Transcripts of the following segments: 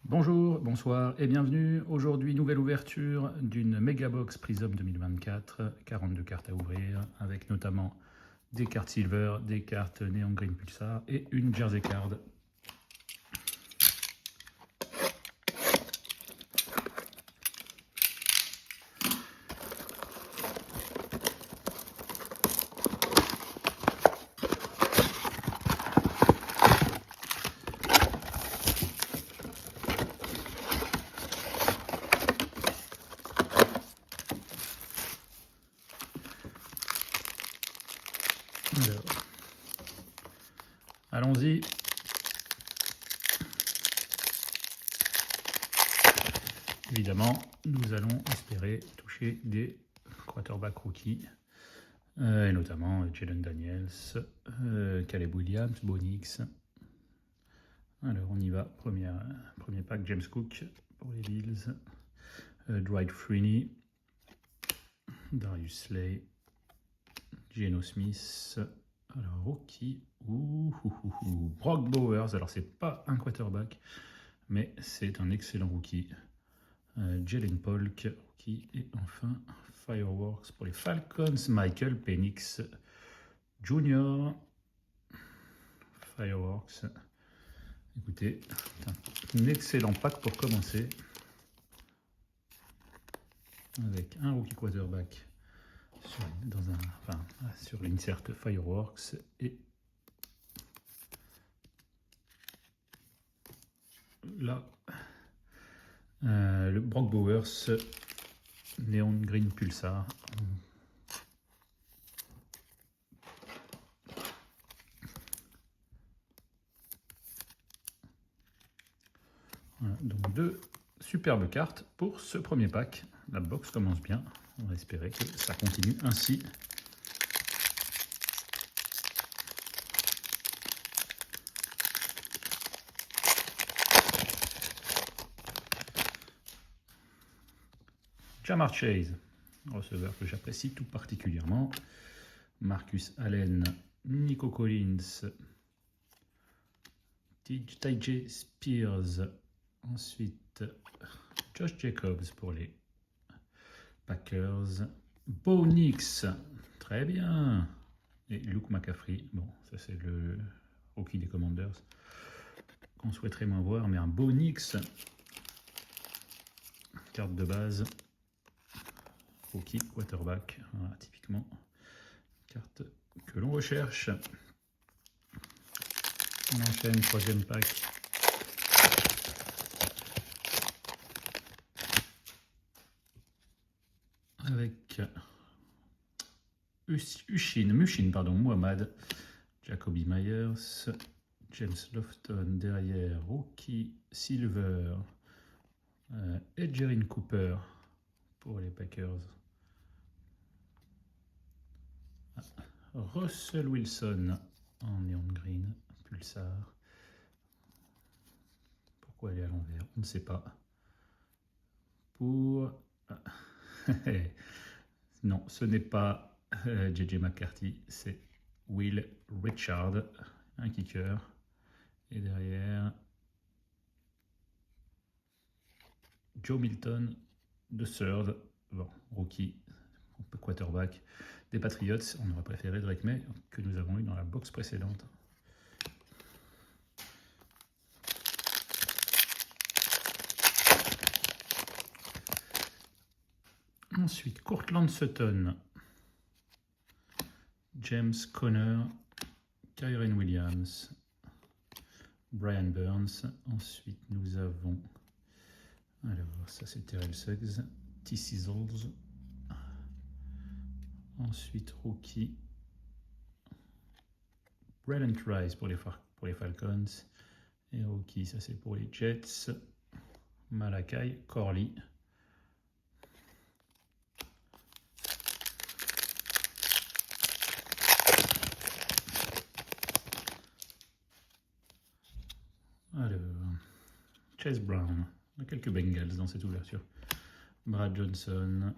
Bonjour, bonsoir et bienvenue. Aujourd'hui, nouvelle ouverture d'une Megabox Prism 2024, 42 cartes à ouvrir, avec notamment des cartes Silver, des cartes Neon Green Pulsar et une Jersey Card. Alors, allons-y. Évidemment, nous allons espérer toucher des quarterbacks rookies, et notamment Jalen Daniels, Caleb Williams, Bonix. Alors on y va, premier pack, James Cook pour les Bills, Dwight Freeney, Darius Slay, Geno Smith, alors rookie, Brock Bowers, alors c'est pas un quarterback, mais c'est un excellent rookie, Jalen Polk, rookie, et enfin Fireworks pour les Falcons, Michael Penix Jr., Fireworks. Écoutez, un excellent pack pour commencer, avec un rookie quarterback sur l'insert Fireworks et là le Brock Bowers Neon Green Pulsar. Voilà, donc deux superbes cartes pour ce premier pack. La box commence bien, on va espérer que ça continue ainsi. Ja'Marr Chase, receveur que j'apprécie tout particulièrement. Marcus Allen, Nico Collins, TJ Spears, ensuite Josh Jacobs pour les Packers, Bo Nix, très bien, et Luke McCaffrey, bon ça c'est le rookie des Commanders qu'on souhaiterait moins voir, mais un Bo Nix, carte de base, rookie quarterback, voilà, typiquement carte que l'on recherche. On enchaîne, troisième pack. Avec Muhammad, Jacoby Myers, James Lofton derrière, rookie Silver, Edgerrin Cooper pour les Packers. Russell Wilson en Neon Green Pulsar. Pourquoi elle est à l'envers? On ne sait pas. Pour... non, ce n'est pas JJ McCarthy, c'est Will Richard, un kicker. Et derrière, Joe Milton, the third, bon, rookie, quarterback des Patriots. On aurait préféré Drake May que nous avons eu dans la box précédente. Ensuite, Courtland Sutton, James Conner, Kyren Williams, Brian Burns. Ensuite, nous avons, alors ça c'est Terrell Suggs, T. Sizzles. Ensuite, rookie, Brent Rice pour les Falcons. Et rookie, ça c'est pour les Jets, Malachi Corley. Alors, Chase Brown, il y a quelques Bengals dans cette ouverture. Brad Johnson,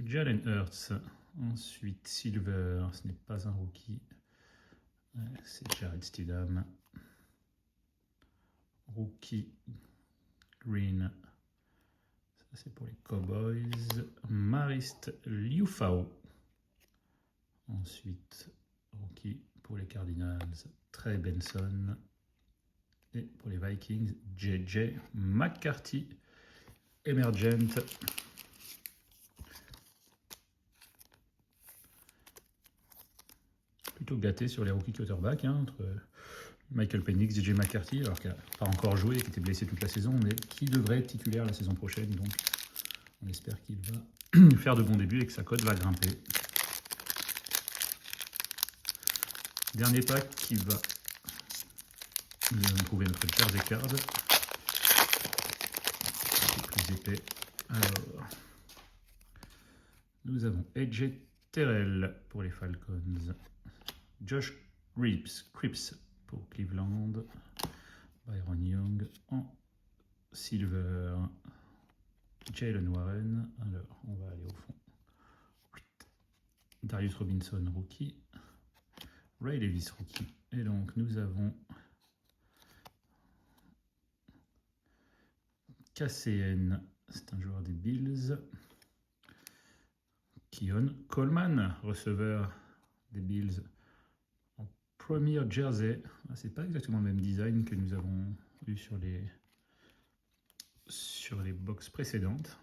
Jalen Hurts, ensuite Silver, ce n'est pas un rookie, c'est Jared Stidham. Rookie Green. Ça, c'est pour les Cowboys. Marist Liufau. Ensuite, rookie pour les Cardinals. Trey Benson. Et pour les Vikings, JJ McCarthy. Emergent. Plutôt gâté sur les rookies quarterbacks, hein, entre Michael Penix, JJ McCarthy, alors qu'il n'a pas encore joué, qui était blessé toute la saison, mais qui devrait être titulaire la saison prochaine. Donc on espère qu'il va faire de bons débuts et que sa cote va grimper. Dernier pack qui va nous allons trouver notre Jersey Card. C'est plus épais. Alors, nous avons AJ Terrell pour les Falcons. Josh Cripps pour Cleveland. Byron Young en silver. Jalen Warren. Alors, on va aller au fond. Darius Robinson, rookie. Ray Davis, rookie. Et donc, nous avons KCN, c'est un joueur des Bills. Keon Coleman, receveur des Bills. En premier jersey. C'est pas exactement le même design que nous avons eu sur les box précédentes.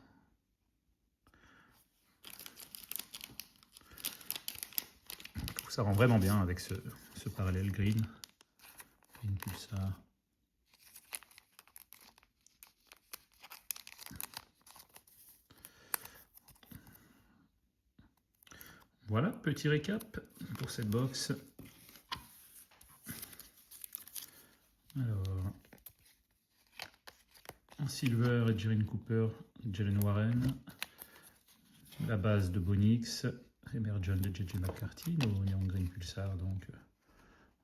Je trouve que ça rend vraiment bien avec ce parallèle green. Green Pulsar. Voilà, petit récap pour cette box. Alors, en silver, Jalen Cooper, Jalen Warren. La base de Bonix, Emergent de JJ McCarthy, nos Neon Green Pulsar, donc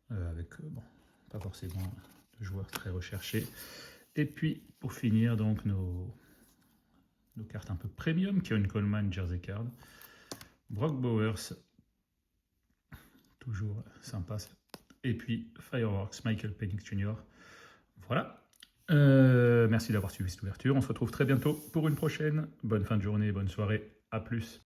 avec bon, pas forcément de joueurs très recherchés. Et puis, pour finir, donc nos cartes un peu premium, Keon Coleman, Jersey Card. Brock Bowers, toujours sympa. Et puis Fireworks, Michael Penix Jr. Voilà. Merci d'avoir suivi cette ouverture. On se retrouve très bientôt pour une prochaine. Bonne fin de journée, bonne soirée. À plus.